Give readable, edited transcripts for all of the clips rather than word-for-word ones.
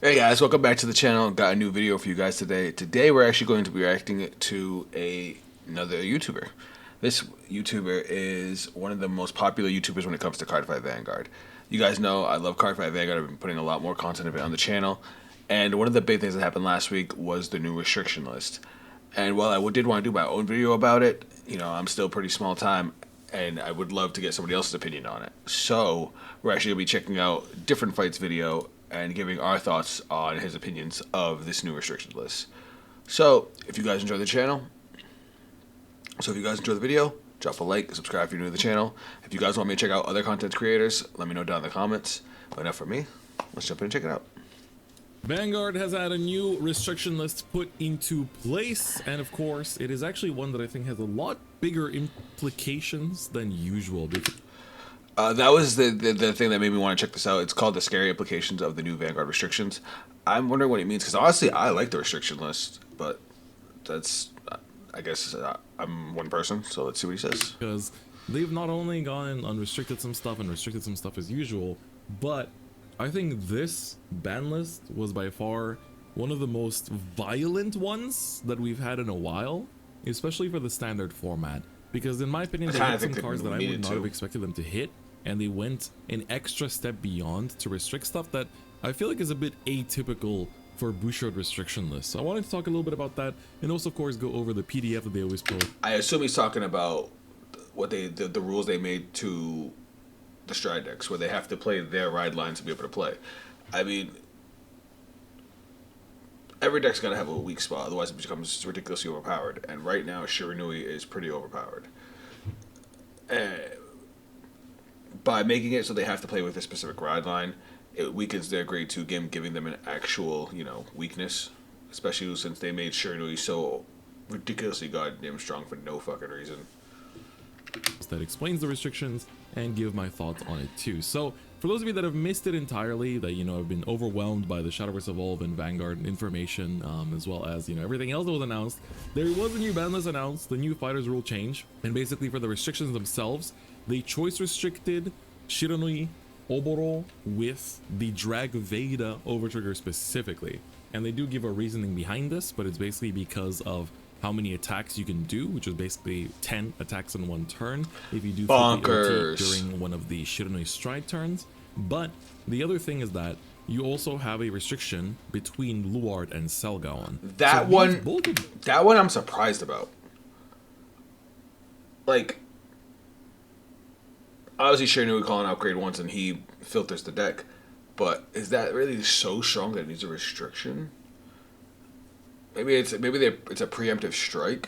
Hey guys, welcome back to the channel. Got a new video for you guys today. Today we're actually going to be reacting to another YouTuber. This YouTuber is one of the most popular YouTubers when it comes to Cardfight Vanguard. You guys know I love Cardfight Vanguard. I've been putting a lot more content of it on the channel. And one of the big things that happened last week was the new restriction list. And while I did want to do my own video about it, I'm still pretty small time and I would love to get somebody else's opinion on it. So we're actually going to be checking out Different Fight's video and giving our thoughts on his opinions of this new restricted list. So if you guys enjoy the channel, if you guys enjoy the video, drop a like, subscribe if you're new to the channel. If you guys want me to check out other content creators, let me know down in the comments. But enough from me, let's jump in and check it out. Vanguard has had a new restriction list put into place, and of course, it is actually one that I think has a lot bigger implications than usual. That was the thing that made me want to check this out. It's called the scary implications of the new Vanguard restrictions. I'm wondering what it means, because honestly, I like the restriction list, but that's, I guess, I'm one person, so let's see what he says. Because they've not only gone and unrestricted some stuff and restricted some stuff as usual, but I think this ban list was by far one of the most violent ones that we've had in a while, especially for the standard format. Because in my opinion, they hit some cards that I would not have expected them to hit, and they went an extra step beyond to restrict stuff that I feel like is a bit atypical for Bushiroad restriction lists. So I wanted to talk a little bit about that, and also of course go over the PDF that they always post. I assume he's talking about what the rules they made to the stride decks, where they have to play their ride lines to be able to play. I mean, every deck's gonna have a weak spot, otherwise it becomes ridiculously overpowered. And right now, Shiranui is pretty overpowered. By making it so they have to play with a specific ride line, it weakens their grade 2 game, giving them an actual, weakness. Especially since they made Shiranui so ridiculously goddamn strong for no fucking reason. That explains the restrictions and give my thoughts on it too. So for those of you that have missed it entirely, that have been overwhelmed by the Shadowverse Evolve and Vanguard information, as well as everything else that was announced, there was a new ban list announced, the new fighters rule change, and basically for the restrictions themselves, they choice restricted Shiranui Oboro with the Drag Veda overtrigger specifically, and they do give a reasoning behind this, but it's basically because of how many attacks you can do, which is basically 10 attacks in one turn if you do Bonkers during one of the Shiranui stride turns. But the other thing is that you also have a restriction between Luard and Selgaon. That one I'm surprised about. Like, obviously Shiranui would call an upgrade once and he filters the deck, but is that really so strong that it needs a restriction? Maybe it's a preemptive strike.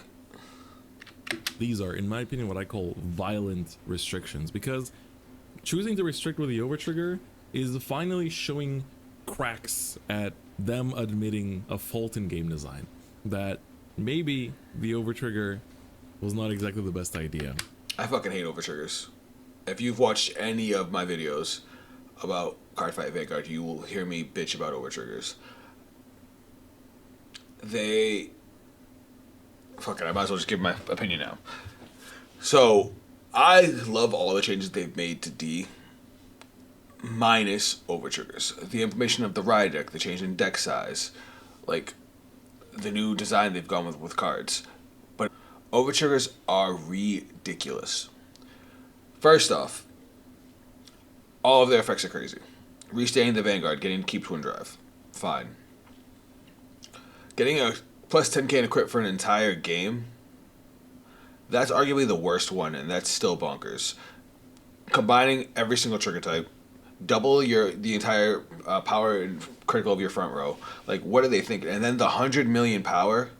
These are, in my opinion, what I call violent restrictions, because choosing to restrict with the overtrigger is finally showing cracks at them admitting a fault in game design, that maybe the overtrigger was not exactly the best idea. I fucking hate overtriggers. If you've watched any of my videos about Cardfight Vanguard, you will hear me bitch about overtriggers. Fuck it, I might as well just give my opinion now. So, I love all the changes they've made to D, minus overtriggers. The implementation of the ride deck, the change in deck size, like the new design they've gone with cards. But overtriggers are ridiculous. First off, all of their effects are crazy. Restaying the Vanguard, getting to keep Twin Drive, fine. Getting a plus 10k in equip for an entire game, that's arguably the worst one, and that's still bonkers. Combining every single trigger type, double the entire power and critical of your front row. Like, what are they thinking? And then the 100 million power,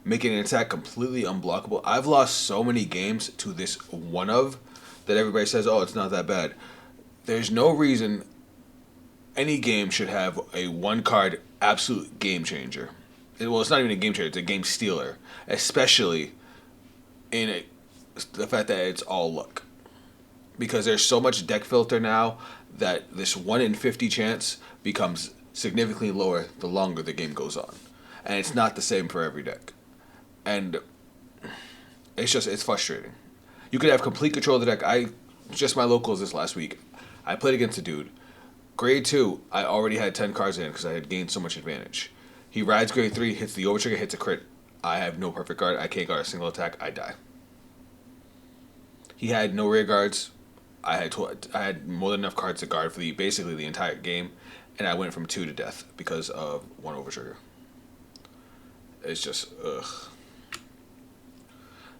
making an attack completely unblockable. I've lost so many games to this one of that everybody says, oh, it's not that bad. There's no reason any game should have a one card absolute game changer. Well, it's not even a game changer, it's a game stealer. Especially in the fact that it's all luck. Because there's so much deck filter now that this 1 in 50 chance becomes significantly lower the longer the game goes on. And it's not the same for every deck. And it's frustrating. You could have complete control of the deck. My locals this last week, I played against a dude Grade 2, I already had 10 cards in because I had gained so much advantage. He rides grade 3, hits the overtrigger, hits a crit. I have no perfect guard. I can't guard a single attack. I die. He had no rear guards. I had more than enough cards to guard for basically the entire game, and I went from 2 to death because of 1 overtrigger. It's just ugh.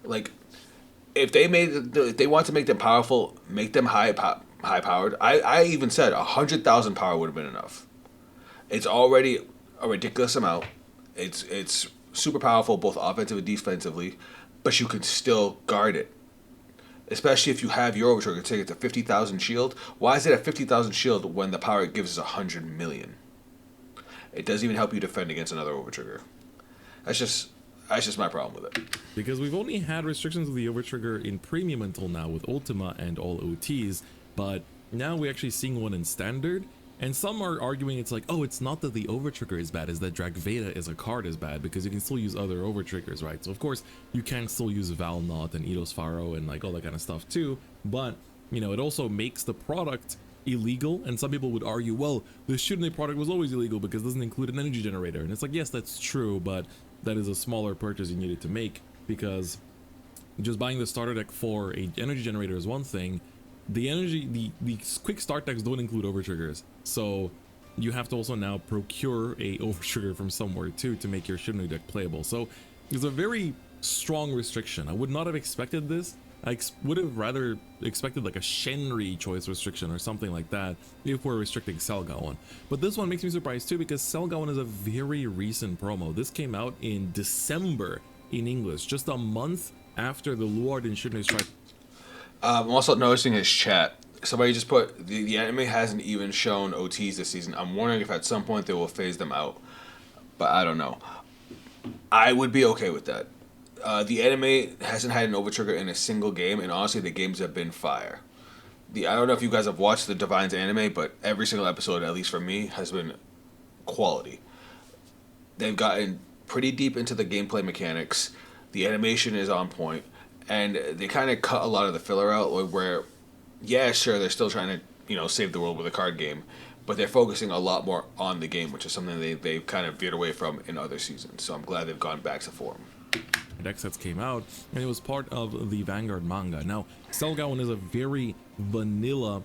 Like, if they want to make them powerful, make them high powered. I even said 100,000 power would have been enough. It's already a ridiculous amount. It's super powerful both offensively and defensively, but you can still guard it. Especially if you have your overtrigger, take it to 50,000 shield. Why is it at 50,000 shield when the power it gives is 100 million? It doesn't even help you defend against another overtrigger. That's just my problem with it. Because we've only had restrictions of the overtrigger in premium until now with Ultima and all OTs, but now we're actually seeing one in standard. And some are arguing it's like, oh, it's not that the overtrigger is bad, it's that Dragveda as a card is bad because you can still use other overtriggers, right? So of course you can still use Valnot and Eidos Pharaoh and like all that kind of stuff too, but you know, it also makes the product illegal. And some people would argue, well, the Shunne product was always illegal because it doesn't include an energy generator. And it's like, yes, that's true, but that is a smaller purchase you needed to make, because just buying the starter deck for a energy generator is one thing. The quick start decks don't include overtriggers, so you have to also now procure a overtrigger from somewhere too to make your Shunne deck playable. So it's a very strong restriction. I would not have expected this. I would have rather expected like a Shenri choice restriction or something like that if we're restricting Selgaon. But this one makes me surprised too, because Selgaon is a very recent promo. This came out in December in English, just a month after the Luard and Shunne strike. I'm also noticing his chat. Somebody just put, the anime hasn't even shown OTs this season. I'm wondering if at some point they will phase them out. But I don't know. I would be okay with that. The anime hasn't had an overtrigger in a single game, and honestly, the games have been fire. I don't know if you guys have watched the Divines anime, but every single episode, at least for me, has been quality. They've gotten pretty deep into the gameplay mechanics. The animation is on point. And they kind of cut a lot of the filler out, where, yeah, sure, they're still trying to, save the world with a card game, but they're focusing a lot more on the game, which is something they've kind of veered away from in other seasons. So I'm glad they've gone back to form. Deck sets came out, and it was part of the Vanguard manga. Now, Selgaon is a very vanilla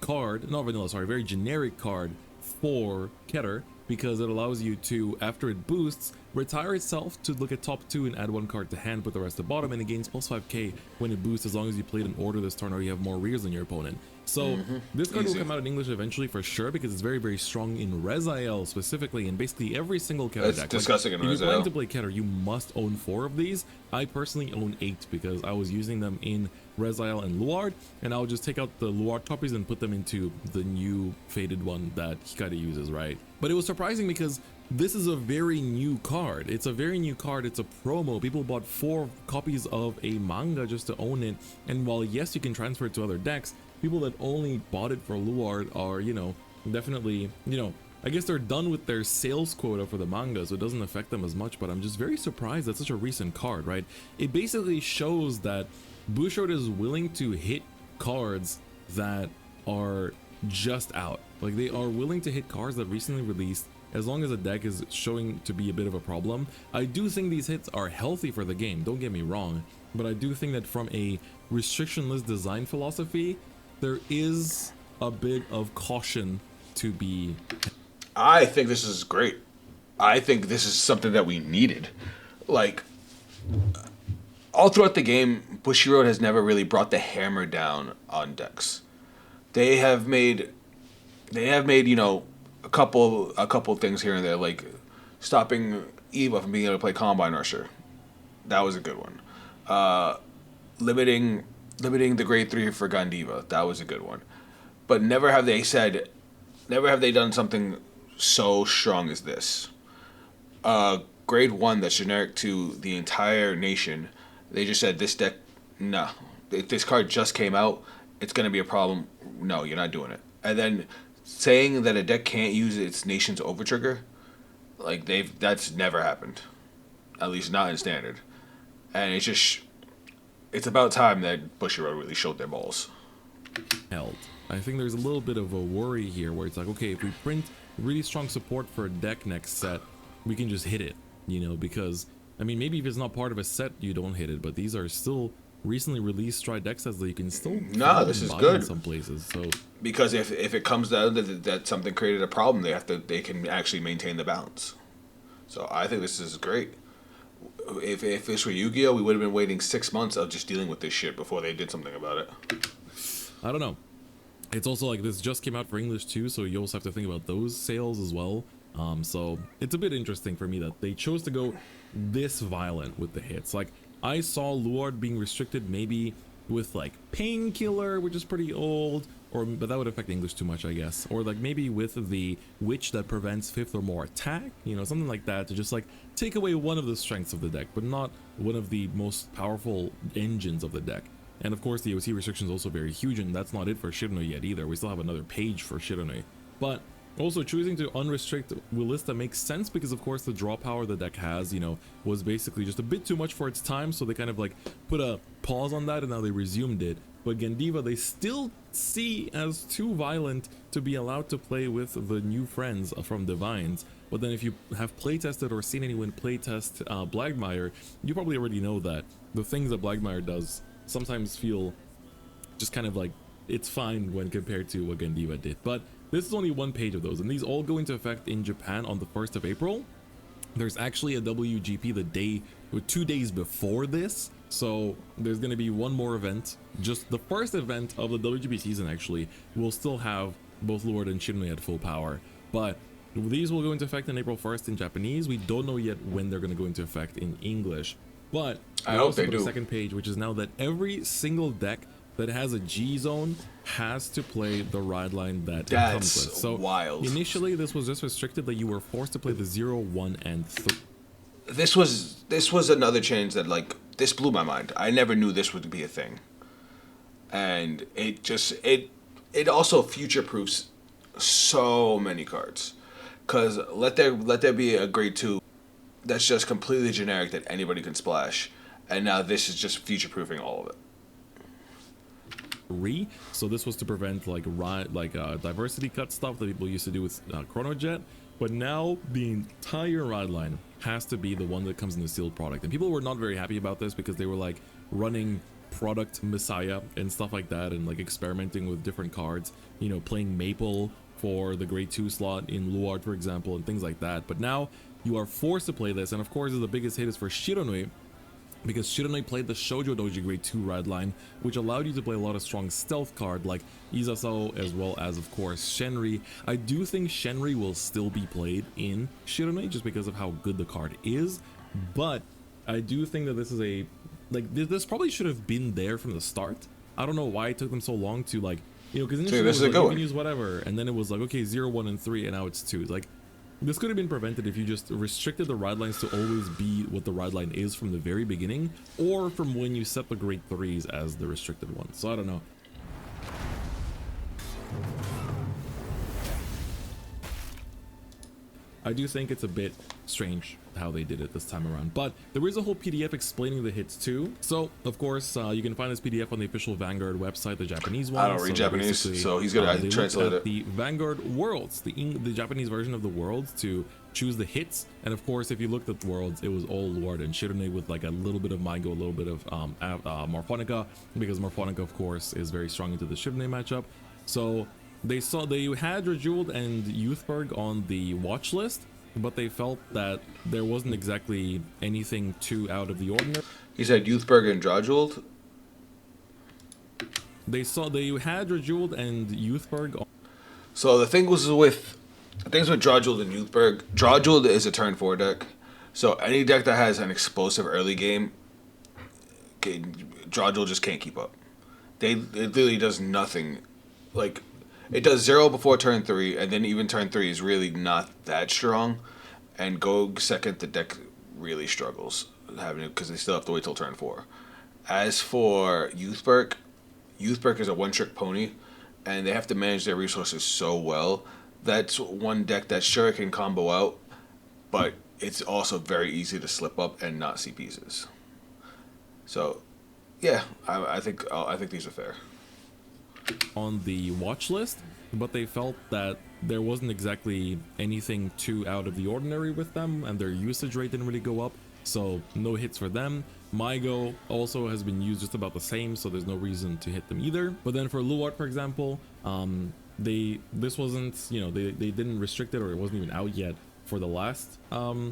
card, not vanilla, sorry, very generic card for Keter, because it allows you to, after it boosts, retire itself to look at top 2 and add 1 card to hand, put the rest at bottom, and it gains plus 5k when it boosts as long as you played an order this turn or you have more rears than your opponent. So this card will come out in English eventually for sure, because it's very, very strong in Rezael specifically, and basically every single Keter deck. It's disgusting in Rezael. If you're planning to play Keter, you must own 4 of these. I personally own 8 because I was using them in Rezael and Luard, and I'll just take out the Luard copies and put them into the new faded one that Hikari uses, right? But it was surprising because this is a very new card. It's a very new card. It's a promo. People bought 4 copies of a manga just to own it. And while yes, you can transfer it to other decks, people that only bought it for Luard are, definitely, I guess they're done with their sales quota for the manga, so it doesn't affect them as much. But I'm just very surprised that's such a recent card, right? It basically shows that Bushiroad is willing to hit cards that are just out. Like, they are willing to hit cards that recently released, as long as a deck is showing to be a bit of a problem. I do think these hits are healthy for the game, don't get me wrong, but I do think that from a restrictionless design philosophy, there is a bit of caution to be. I think this is great. I think this is something that we needed. Like, all throughout the game, Bushiroad has never really brought the hammer down on decks. They have made, a couple things here and there, like stopping Eva from being able to play Combine Rusher. That was a good one. Limiting the grade 3 for Gandiva. That was a good one. But never have they done something so strong as this. Grade 1 that's generic to the entire nation. They just said, this deck, nah. If this card just came out, it's going to be a problem. No, you're not doing it. And then saying that a deck can't use its nation's overtrigger, like, that's never happened. At least not in standard. And it's about time that Bushiroad really showed their balls. Held. I think there's a little bit of a worry here where it's like, okay, if we print really strong support for a deck next set, we can just hit it, because, I mean, maybe if it's not part of a set, you don't hit it, but these are still recently released Stride deck sets that you can still No, this is buy good in some places. So because if it comes down that something created a problem, they can actually maintain the balance. So I think this is great. If this were Yu-Gi-Oh, we would have been waiting 6 months of just dealing with this shit before they did something about it. I don't know. It's also like this just came out for English too, so you also have to think about those sales as well. So it's a bit interesting for me that they chose to go this violent with the hits. Like, I saw Luard being restricted maybe with like Painkiller, which is pretty old, but that would affect English too much, I guess. Or like maybe with the Witch that prevents 5th or more attack, something like that, to just like take away one of the strengths of the deck, but not one of the most powerful engines of the deck. And of course the OC restriction is also very huge, and that's not it for Shiranui yet either. We still have another page for Shiranui. But also, choosing to unrestrict Willista makes sense because, of course, the draw power the deck has, was basically just a bit too much for its time, so they kind of, like, put a pause on that, and now they resumed it. But Gendiva, they still see as too violent to be allowed to play with the new friends from Divines. But then if you have playtested or seen anyone playtest Blagmire, you probably already know that the things that Blagmire does sometimes feel just kind of like it's fine when compared to what Gendiva did. But this is only one page of those, and these all go into effect in Japan on the 1st of April. There's actually a WGP 2 days before this, so there's going to be one more event. Just the first event of the WGP season, actually, will still have both Lord and Shiranui at full power. But these will go into effect on April 1st in Japanese. We don't know yet when they're going to go into effect in English. But I hope they put do. a second page, which is now that every single deck that has a G zone has to play the ride line that it comes with. So wild. Initially, this was just restricted that you were forced to play the 0, 1, and 3. This was another change that, like, this blew my mind. I never knew this would be a thing, and it also future proofs so many cards. Cause let there be a grade 2 that's just completely generic that anybody can splash, and now this is just future proofing all of it. So this was to prevent like diversity cut stuff that people used to do with Chronojet, but now the entire ride line has to be the one that comes in the sealed product, and people were not very happy about this because they were like running product Messiah and stuff like that, and like experimenting with different cards, playing Maple for the grade 2 slot in Luard, for example, and things like that. But now you are forced to play this, and of course the biggest hit is for Shiranui, because Shiranui played the Shoujo Doji grade 2 ride line, which allowed you to play a lot of strong stealth card like Izasao, as well as, of course, Shenri. I do think Shenri will still be played in Shiranui just because of how good the card is, but I do think that this is this probably should have been there from the start. I don't know why it took them so long to, like, because initially it was like, you can use whatever, and then it was like, okay, 0, 1, and 3, and now it's 2. Like, this could have been prevented if you just restricted the ride lines to always be what the ride line is from the very beginning, or from when you set the grade 3s as the restricted ones. So I don't know. I do think it's a bit strange how they did it this time around, but there is a whole PDF explaining the hits too. So of course you can find this PDF on the official Vanguard website, the Japanese one. I don't read Japanese, so he's gonna translate it. The Vanguard Worlds, the Japanese version of the Worlds, to choose the hits. And of course, if you looked at the Worlds, it was all Luard and Shiranui with like a little bit of Maigo, a little bit of Morphonica, because Morphonica of course is very strong into the Shiranui matchup. So they had Rajeweled and Youthberg on the watch list, but they felt that there wasn't exactly anything too out of the ordinary. He said Youthberg and Drajeweld? They had Rajeweled and Youthberg. So the thing was with Drajeweld and Youthberg, Drajeweld is a turn 4 deck. So any deck that has an explosive early game, Drajeweld just can't keep up. It literally does nothing. Like, it does 0 before turn 3, and then even turn 3 is really not that strong. And go second, the deck really struggles having it because they still have to wait till turn 4. As for Youthberg is a one-trick pony, and they have to manage their resources so well. That's one deck that sure can combo out, but it's also very easy to slip up and not see pieces. So, yeah, I think these are fair. on the watch list, but they felt that there wasn't exactly anything too out of the ordinary with them, and their usage rate didn't really go up, so no hits for them. Mygo also has been used just about the same, so there's no reason to hit them either. But then for Luart, for example, this wasn't, you know, they didn't restrict it, or it wasn't even out yet for the last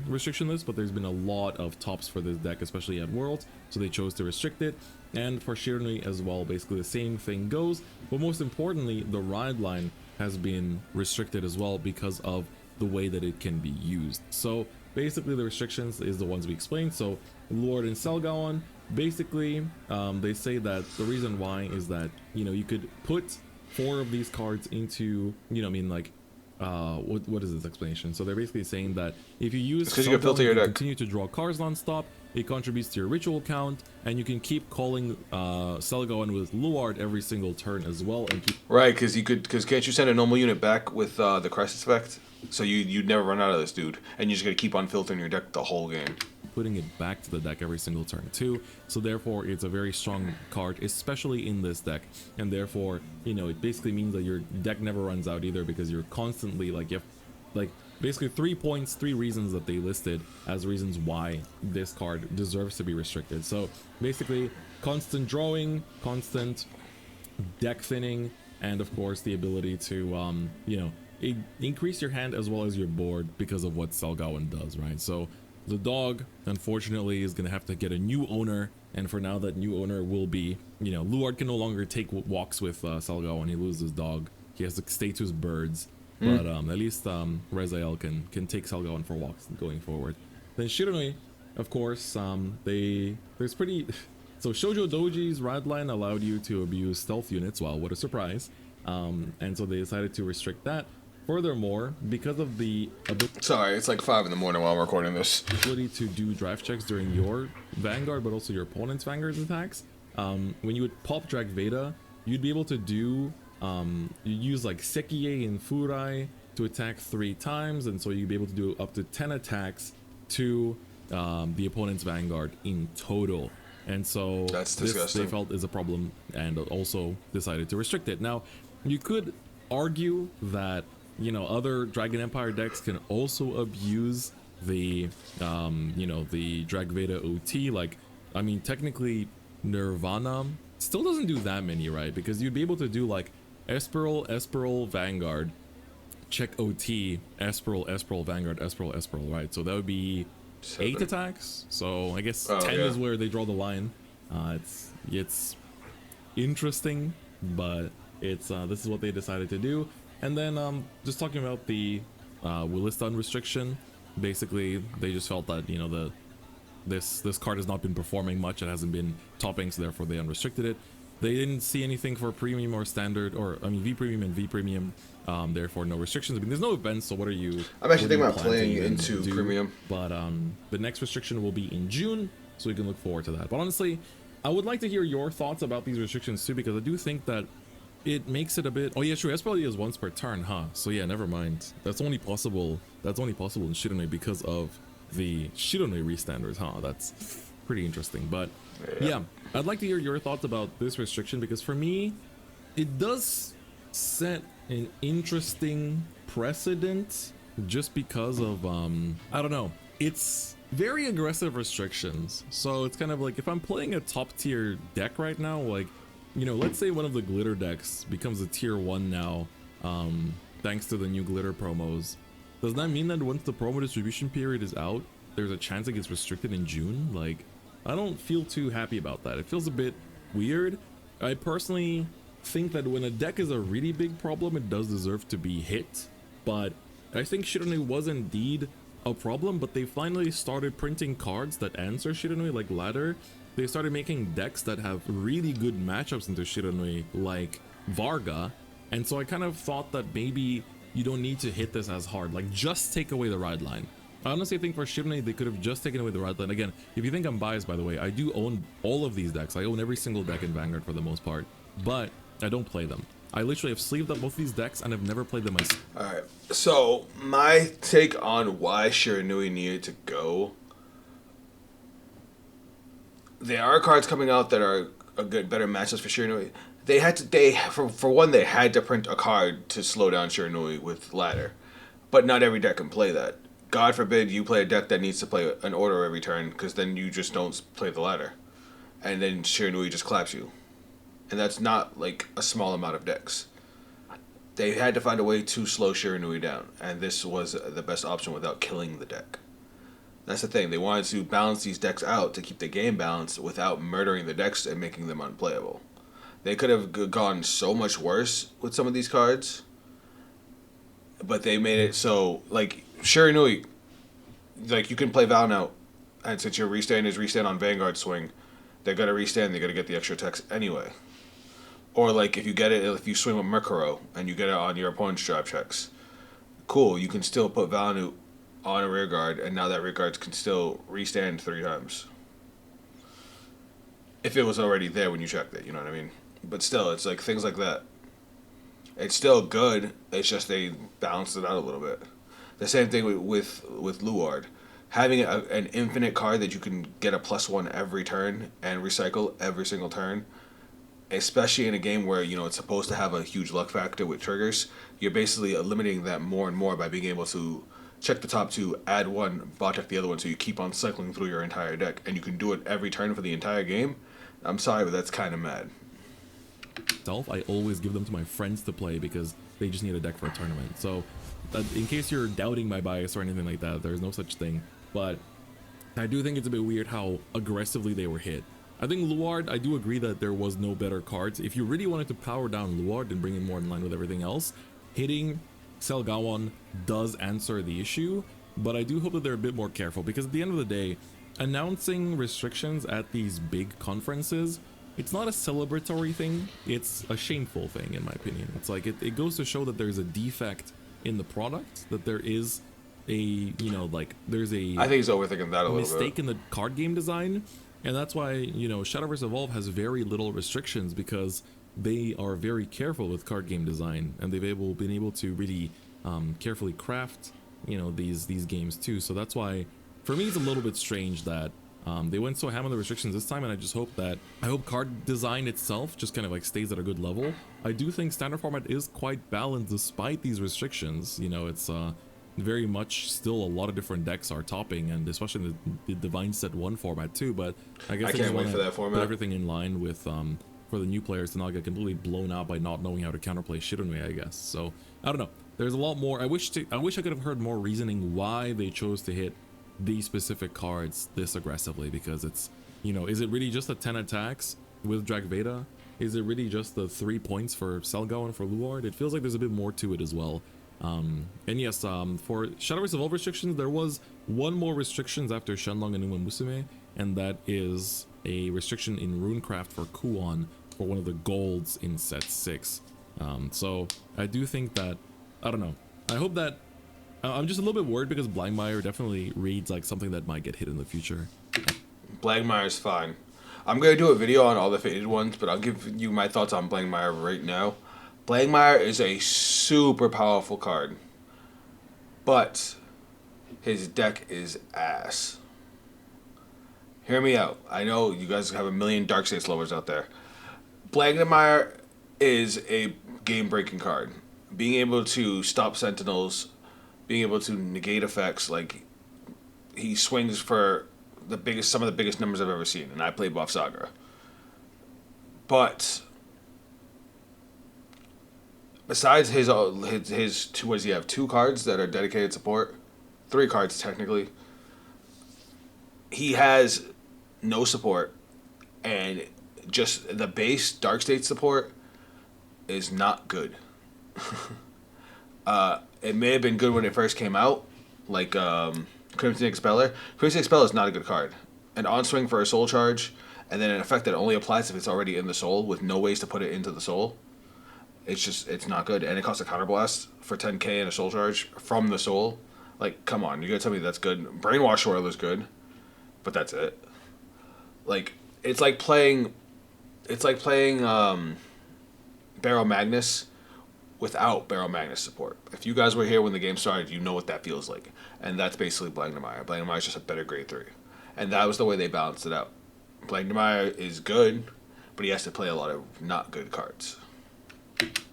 restriction list, but there's been a lot of tops for this deck, especially at Worlds, so they chose to restrict it. And for Shiranui as well, basically the same thing goes, but most importantly, the ride line has been restricted as well because of the way that it can be used. So basically the restrictions is the ones we explained. So Lord and Selgaon, basically they say that the reason why is that, you know, you could put 4 of these cards into, you know, I mean, like, what is this explanation? So they're basically saying that if you use because you can filter your deck, continue to draw cards non-stop, it contributes to your ritual count, and you can keep calling Selgaon with Luard every single turn as well, and keep right, because can't you send a normal unit back with the crisis effect? So you'd never run out of this dude, and you're just gonna keep on filtering your deck the whole game, putting it back to the deck every single turn too. So therefore it's a very strong card, especially in this deck, and therefore, you know, it basically means that your deck never runs out either, because you're constantly like, you have like basically 3 reasons that they listed as reasons why this card deserves to be restricted. So basically constant drawing, constant deck thinning, and of course the ability to you know, increase your hand as well as your board because of what Selgaon does, right? So the dog, unfortunately, is going to have to get a new owner, and for now that new owner will be, you know, Luard can no longer take walks with Selgaon. He loses his dog. He has to stay to his birds. But at least Rezael can take Selgaon for walks going forward. Then Shiranui, of course, there's pretty... So Shoujo Doji's rad line allowed you to abuse stealth units. Wow, what a surprise. And so they decided to restrict that. Furthermore, because of the sorry, it's like 5 in the morning while I'm recording this, ability to do drive checks during your Vanguard, but also your opponent's Vanguard's attacks, when you would pop Drag Veda, you'd be able to do... you use like Sekie and Furai to attack 3 times, and so you'd be able to do up to 10 attacks to the opponent's Vanguard in total. And so that's this disgusting. They felt is a problem, and also decided to restrict it. Now, you could argue that, you know, other Dragon Empire decks can also abuse the you know, the Drag Veda OT. Like, I mean, technically Nirvana still doesn't do that many, right? Because you'd be able to do like Esperal, Vanguard, check OT, Esperal, Vanguard, Esperal, right? So that would be 8 attacks. So I guess 10 is where they draw the line. It's interesting, but it's this is what they decided to do. And then just talking about the Williston restriction, basically they just felt that, you know, this card has not been performing much. It hasn't been topping, so therefore they unrestricted it. They didn't see anything for premium or standard, or I mean V premium and V premium. Therefore, no restrictions. I mean, there's no events, so what are you? I'm actually thinking about playing into premium. But the next restriction will be in June, so we can look forward to that. But honestly, I would like to hear your thoughts about these restrictions too, because I do think that it makes it a bit... Oh yeah, true. Especially is once per turn, huh? So yeah, never mind. That's only possible. That's only possible in Shiranui because of the Shiranui restandards, huh? That's pretty interesting. But yeah, I'd like to hear your thoughts about this restriction, because for me, it does set an interesting precedent just because of I don't know. It's very aggressive restrictions. So it's kind of like, if I'm playing a top tier deck right now, like, you know, let's say one of the glitter decks becomes a tier 1 now, thanks to the new glitter promos. Does that mean that once the promo distribution period is out, there's a chance it gets restricted in June? Like, I don't feel too happy about that. It feels a bit weird. I personally think that when a deck is a really big problem, it does deserve to be hit. But I think Shiranui was indeed a problem, but they finally started printing cards that answer Shiranui, like Ladder. They started making decks that have really good matchups into Shiranui, like Varga. And so I kind of thought that maybe you don't need to hit this as hard. Like, just take away the ride line. I honestly think for Shiranui, they could have just taken away the ride line. Again, if you think I'm biased, by the way, I do own all of these decks. I own every single deck in Vanguard for the most part, but I don't play them. I literally have sleeved up both these decks and I've never played them myself. Alright, so my take on why Shiranui needed to go. There are cards coming out that are a better matchups for Shiranui. For one, they had to print a card to slow down Shiranui with ladder, but not every deck can play that. God forbid you play a deck that needs to play an order every turn, because then you just don't play the ladder, and then Shiranui just claps you, and that's not like a small amount of decks. They had to find a way to slow Shiranui down, and this was the best option without killing the deck. That's the thing. They wanted to balance these decks out to keep the game balanced without murdering the decks and making them unplayable. They could have gone so much worse with some of these cards, but they made it so, like, Shiranui, like, you can play Val now, and since your restand is restand on Vanguard swing, they're going to restand, they're going to get the extra text anyway. Or, like, if you swing with Murkrow and you get it on your opponent's drive checks, cool, you can still put Valenu on a rear guard, and now that rear guard can still restand 3 times. If it was already there when you checked it, you know what I mean? But still, it's like things like that. It's still good, it's just they balanced it out a little bit. The same thing with Luard. Having an infinite card that you can get a +1 every turn and recycle every single turn, especially in a game where, you know, it's supposed to have a huge luck factor with triggers, you're basically eliminating that more and more by being able to check the top 2, add 1, bot check the other one, so you keep on cycling through your entire deck, and you can do it every turn for the entire game. I'm sorry, but that's kind of mad. I always give them to my friends to play because they just need a deck for a tournament. So in case you're doubting my bias or anything like that, there's no such thing. But I do think it's a bit weird how aggressively they were hit. I think Luard, I do agree that there was no better cards. If you really wanted to power down Luard and bring it more in line with everything else, hitting Selgawan does answer the issue, but I do hope that they're a bit more careful, because at the end of the day, announcing restrictions at these big conferences, it's not a celebratory thing, it's a shameful thing in my opinion. It's like it goes to show that there's a defect in the product, that there is a, you know, like there's a I think he's overthinking that a little mistake bit. in the card game design, and that's why, you know, Shadowverse Evolve has very little restrictions, because they are very careful with card game design, and they've been able to really carefully craft, you know, these games too. So that's why for me it's a little bit strange that they went so ham on the restrictions this time, and I hope card design itself just kind of like stays at a good level. I do think standard format is quite balanced despite these restrictions. You know, it's very much still a lot of different decks are topping, and especially in the Divine Set 1 format too. But I guess I can't wait for that format. Put everything in line with for the new players to not get completely blown out by not knowing how to counterplay Shiranui, I guess. So I don't know. There's a lot more. I wish I could have heard more reasoning why they chose to hit these specific cards this aggressively, because it's, you know, is it really just the 10 attacks with Drag Veda? Is it really just the 3 points for Selgao and for Luard? It feels like there's a bit more to it as well. And yes, for Shadowverse Evolve restrictions, there was one more restrictions after Shenlong and Uma Musume, and that is a restriction in Runecraft for Kuon for one of the golds in set 6. So I do think that, I don't know, I hope that, I'm just a little bit worried because Blangmire definitely reads like something that might get hit in the future. Blangmire's fine. I'm going to do a video on all the faded ones, but I'll give you my thoughts on Blangmire right now. Blangmire is a super powerful card, but his deck is ass. Hear me out. I know you guys have a million Dark States lovers out there. Blangmire is a game-breaking card. Being able to stop Sentinels, being able to negate effects, like he swings for some of the biggest numbers I've ever seen, and I play Buff Saga. But besides his two, what does he have? 2 cards that are dedicated support, 3 cards technically. He has no support, and just the base Dark State support is not good. It may have been good when it first came out, like Crimson Expeller. Crimson Expeller is not a good card. An on-swing for a soul charge, and then an effect that only applies if it's already in the soul, with no ways to put it into the soul. It's not good. And it costs a counterblast for 10k and a soul charge from the soul. Like, come on, you're gonna tell me that's good? Brainwash Royal is good, but that's it. Like, it's like playing Barrow Magnus without Barrow Magnus support. If you guys were here when the game started, you know what that feels like. And that's basically Blangmire. Blangmire is just a better grade 3. And that was the way they balanced it out. Blangmire is good, but but he has to play a lot of not good cards.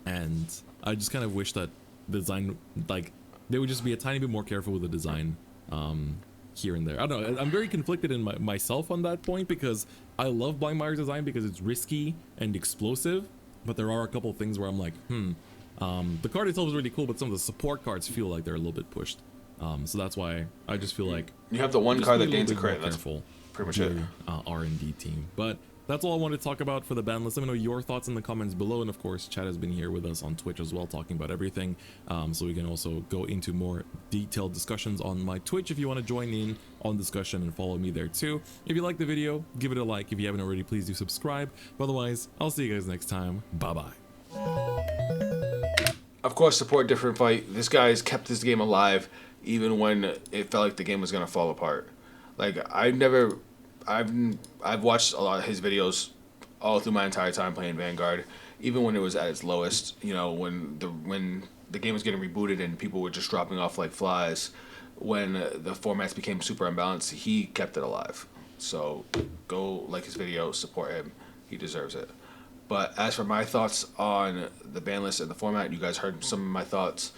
And I just kind of wish that design, like, they would just be a tiny bit more careful with the design here and there. I don't know. I'm very conflicted in myself on that point, because I love Blankmeyer's design because it's risky and explosive, but there are a couple things where I'm like, the card itself is really cool, but some of the support cards feel like they're a little bit pushed. So that's why I just feel like you have the one card that gains a crit. That's careful. Pretty much it. R&D team. But that's all I wanted to talk about for the ban list. Let me know your thoughts in the comments below. And of course, Chad has been here with us on Twitch as well, talking about everything. So we can also go into more detailed discussions on my Twitch if you want to join in on discussion and follow me there too. If you like the video, give it a like. If you haven't already, please do subscribe. But otherwise, I'll see you guys next time. Bye-bye. Of course, support Different Fight. This guy's kept this game alive even when it felt like the game was gonna fall apart. Like I've watched a lot of his videos all through my entire time playing Vanguard, even when it was at its lowest. You know, when the game was getting rebooted and people were just dropping off like flies, when the formats became super unbalanced, he kept it alive. So go like his video, support him. He deserves it. But as for my thoughts on the ban list and the format, you guys heard some of my thoughts.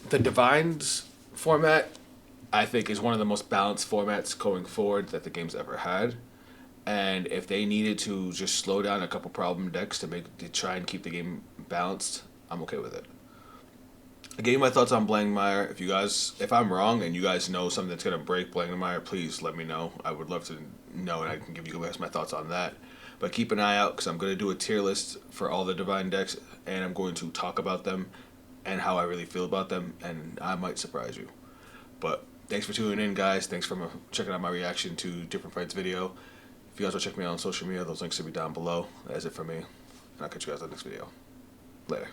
The Divines format, I think, is one of the most balanced formats going forward that the game's ever had. And if they needed to just slow down a couple problem decks to try and keep the game balanced, I'm okay with it. I gave my thoughts on Blankmeyer. If I'm wrong and you guys know something that's gonna break Blankmeyer, please let me know. I would love to know, and I can give you guys my thoughts on that. But keep an eye out, because I'm gonna do a tier list for all the Divine decks, and I'm going to talk about them and how I really feel about them, and I might surprise you. But thanks for tuning in, guys. Thanks for checking out my reaction to Different Fights video. If you guys want to check me out on social media, those links will be down below. That's it for me, and I'll catch you guys on the next video. Later.